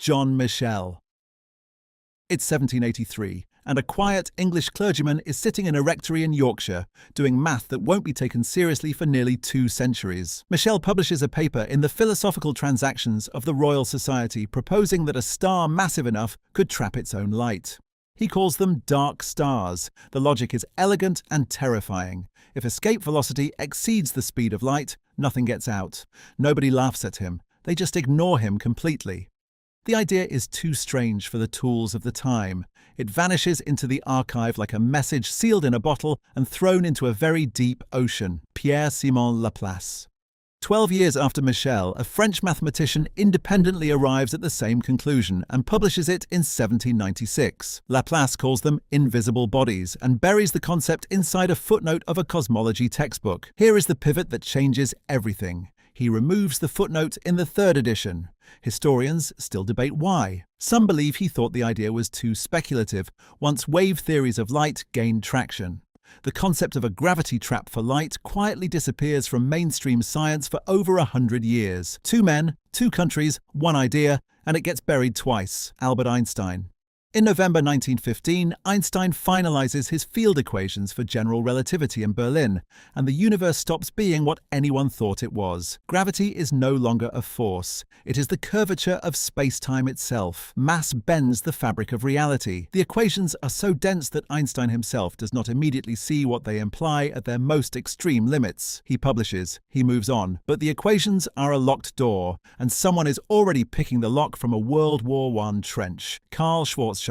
John Michell. It's 1783, and a quiet English clergyman is sitting in a rectory in Yorkshire, doing math that won't be taken seriously for nearly 2 centuries. Michell publishes a paper in the Philosophical Transactions of the Royal Society proposing that a star massive enough could trap its own light. He calls them dark stars. The logic is elegant and terrifying. If escape velocity exceeds the speed of light, nothing gets out. Nobody laughs at him. They just ignore him completely. The idea is too strange for the tools of the time. It vanishes into the archive like a message sealed in a bottle and thrown into a very deep ocean. Pierre-Simon Laplace. 12 years after Michell, a French mathematician independently arrives at the same conclusion and publishes it in 1796. Laplace calls them invisible bodies and buries the concept inside a footnote of a cosmology textbook. Here is the pivot that changes everything. He removes the footnote in the 3rd edition. Historians still debate why. Some believe he thought the idea was too speculative once wave theories of light gained traction. The concept of a gravity trap for light quietly disappears from mainstream science for over 100 years. 2 men, 2 countries, 1 idea, and it gets buried twice. Albert Einstein. In November 1915, Einstein finalizes his field equations for general relativity in Berlin, and the universe stops being what anyone thought it was. Gravity is no longer a force. It is the curvature of space-time itself. Mass bends the fabric of reality. The equations are so dense that Einstein himself does not immediately see what they imply at their most extreme limits. He publishes, he moves on, but the equations are a locked door, and someone is already picking the lock from a World War I trench. Karl Schwarzschild.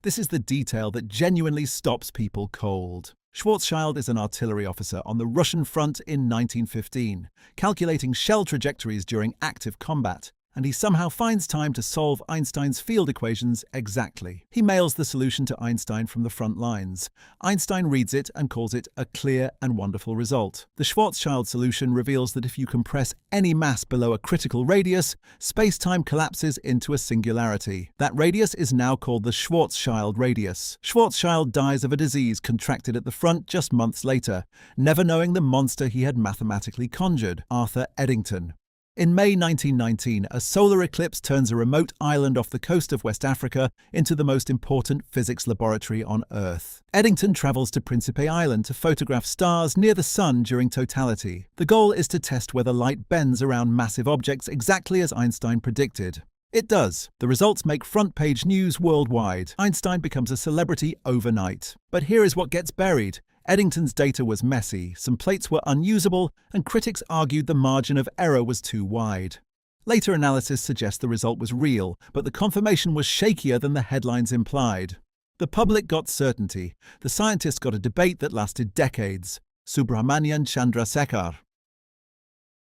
This is the detail that genuinely stops people cold. Schwarzschild is an artillery officer on the Russian front in 1915, calculating shell trajectories during active combat, and he somehow finds time to solve Einstein's field equations exactly. He mails the solution to Einstein from the front lines. Einstein reads it and calls it a clear and wonderful result. The Schwarzschild solution reveals that if you compress any mass below a critical radius, space-time collapses into a singularity. That radius is now called the Schwarzschild radius. Schwarzschild dies of a disease contracted at the front just months later, never knowing the monster he had mathematically conjured, Arthur Eddington. In May 1919, a solar eclipse turns a remote island off the coast of West Africa into the most important physics laboratory on Earth. Eddington travels to Principe Island to photograph stars near the Sun during totality. The goal is to test whether light bends around massive objects exactly as Einstein predicted. It does. The results make front-page news worldwide. Einstein becomes a celebrity overnight. But here is what gets buried. Eddington's data was messy, some plates were unusable, and critics argued the margin of error was too wide. Later analysis suggests the result was real, but the confirmation was shakier than the headlines implied. The public got certainty. The scientists got a debate that lasted decades. Subrahmanyan Chandrasekhar.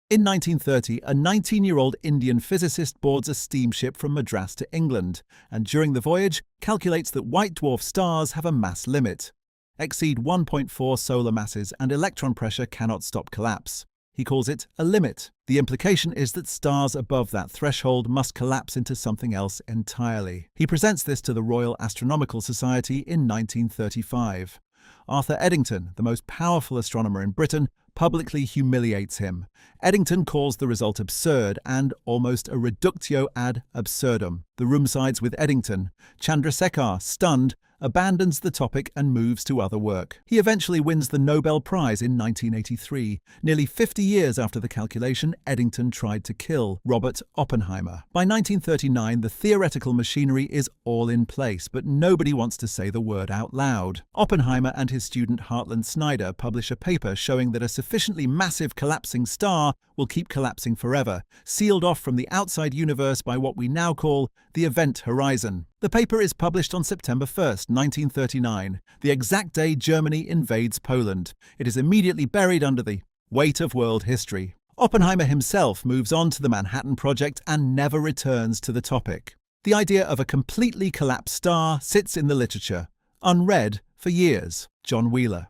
In 1930, a 19-year-old Indian physicist boards a steamship from Madras to England, and during the voyage calculates that white dwarf stars have a mass limit. Exceed 1.4 solar masses and electron pressure cannot stop collapse. He calls it a limit. The implication is that stars above that threshold must collapse into something else entirely. He presents this to the Royal Astronomical Society in 1935. Arthur Eddington, the most powerful astronomer in Britain, publicly humiliates him. Eddington calls the result absurd and almost a reductio ad absurdum. The room sides with Eddington. Chandrasekhar, stunned, abandons the topic and moves to other work. He eventually wins the Nobel Prize in 1983. Nearly 50 years after the calculation, Eddington tried to kill Robert Oppenheimer. By 1939, the theoretical machinery is all in place, but nobody wants to say the word out loud. Oppenheimer and his student Hartland Snyder publish a paper showing that a sufficiently massive collapsing star will keep collapsing forever, sealed off from the outside universe by what we now call the event horizon. The paper is published on September 1st, 1939, the exact day Germany invades Poland. It is immediately buried under the weight of world history. Oppenheimer himself moves on to the Manhattan Project and never returns to the topic. The idea of a completely collapsed star sits in the literature, unread for years. John Wheeler.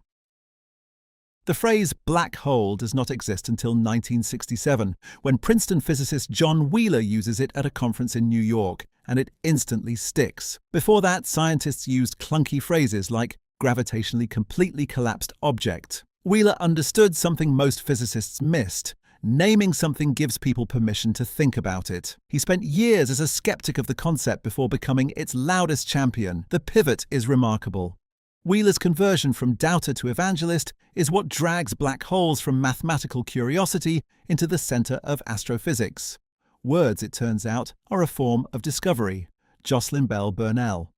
The phrase black hole does not exist until 1967, when Princeton physicist John Wheeler uses it at a conference in New York, and it instantly sticks. Before that, scientists used clunky phrases like gravitationally completely collapsed object. Wheeler understood something most physicists missed. Naming something gives people permission to think about it. He spent years as a skeptic of the concept before becoming its loudest champion. The pivot is remarkable. Wheeler's conversion from doubter to evangelist is what drags black holes from mathematical curiosity into the center of astrophysics. Words, it turns out, are a form of discovery. Jocelyn Burnell.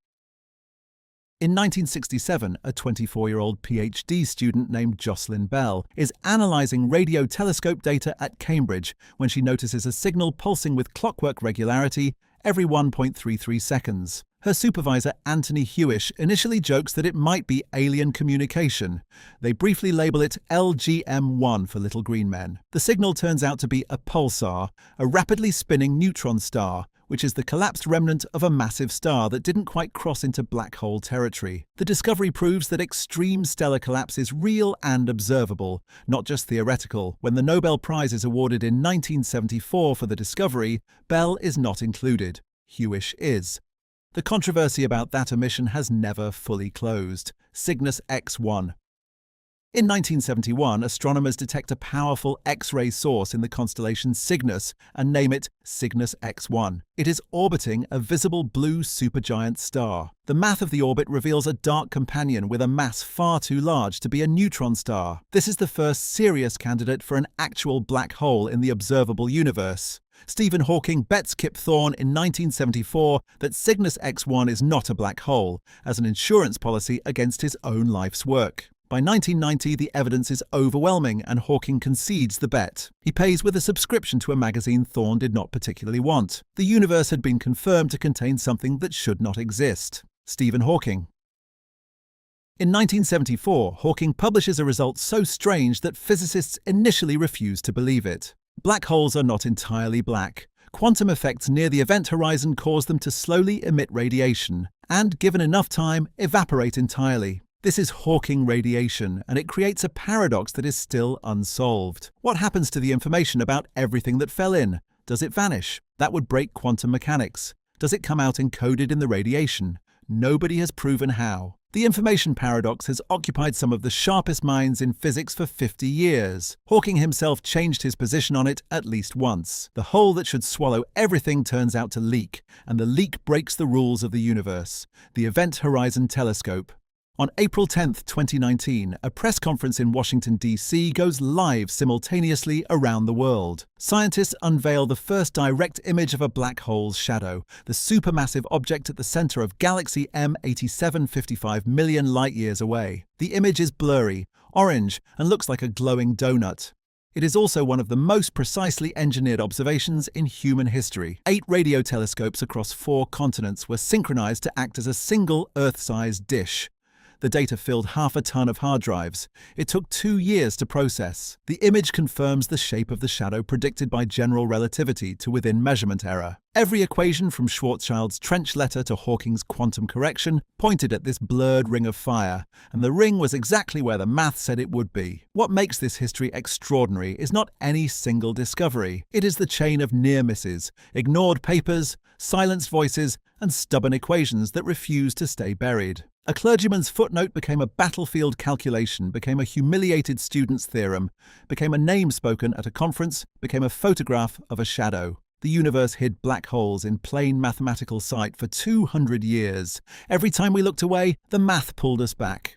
In 1967, a 24-year-old PhD student named Jocelyn Bell is analyzing radio telescope data at Cambridge when she notices a signal pulsing with clockwork regularity every 1.33 seconds. Her supervisor, Anthony Hewish, initially jokes that it might be alien communication. They briefly label it LGM-1 for little green men. The signal turns out to be a pulsar, a rapidly spinning neutron star, which is the collapsed remnant of a massive star that didn't quite cross into black hole territory. The discovery proves that extreme stellar collapse is real and observable, not just theoretical. When the Nobel Prize is awarded in 1974 for the discovery, Bell is not included. Hewish is. The controversy about that omission has never fully closed. Cygnus X-1. In 1971, astronomers detect a powerful X-ray source in the constellation Cygnus and name it Cygnus X-1. It is orbiting a visible blue supergiant star. The math of the orbit reveals a dark companion with a mass far too large to be a neutron star. This is the first serious candidate for an actual black hole in the observable universe. Stephen Hawking bets Kip Thorne in 1974 that Cygnus X-1 is not a black hole, as an insurance policy against his own life's work. By 1990, the evidence is overwhelming and Hawking concedes the bet. He pays with a subscription to a magazine Thorne did not particularly want. The universe had been confirmed to contain something that should not exist. Stephen Hawking. In 1974, Hawking publishes a result so strange that physicists initially refused to believe it. Black holes are not entirely black. Quantum effects near the event horizon cause them to slowly emit radiation and, given enough time, evaporate entirely. This is Hawking radiation, and it creates a paradox that is still unsolved. What happens to the information about everything that fell in? Does it vanish? That would break quantum mechanics. Does it come out encoded in the radiation? Nobody has proven how. The information paradox has occupied some of the sharpest minds in physics for 50 years. Hawking himself changed his position on it at least once. The hole that should swallow everything turns out to leak, and the leak breaks the rules of the universe. The Event Horizon Telescope. On April 10, 2019, a press conference in Washington, D.C. goes live simultaneously around the world. Scientists unveil the first direct image of a black hole's shadow, the supermassive object at the center of galaxy M87 55 million light-years away. The image is blurry, orange, and looks like a glowing donut. It is also one of the most precisely engineered observations in human history. 8 radio telescopes across 4 continents were synchronized to act as a single Earth-sized dish. The data filled half a ton of hard drives. It took 2 years to process. The image confirms the shape of the shadow predicted by general relativity to within measurement error. Every equation from Schwarzschild's trench letter to Hawking's quantum correction pointed at this blurred ring of fire, and the ring was exactly where the math said it would be. What makes this history extraordinary is not any single discovery. It is the chain of near misses, ignored papers, silenced voices, and stubborn equations that refuse to stay buried. A clergyman's footnote became a battlefield calculation, became a humiliated student's theorem, became a name spoken at a conference, became a photograph of a shadow. The universe hid black holes in plain mathematical sight for 200 years. Every time we looked away, the math pulled us back.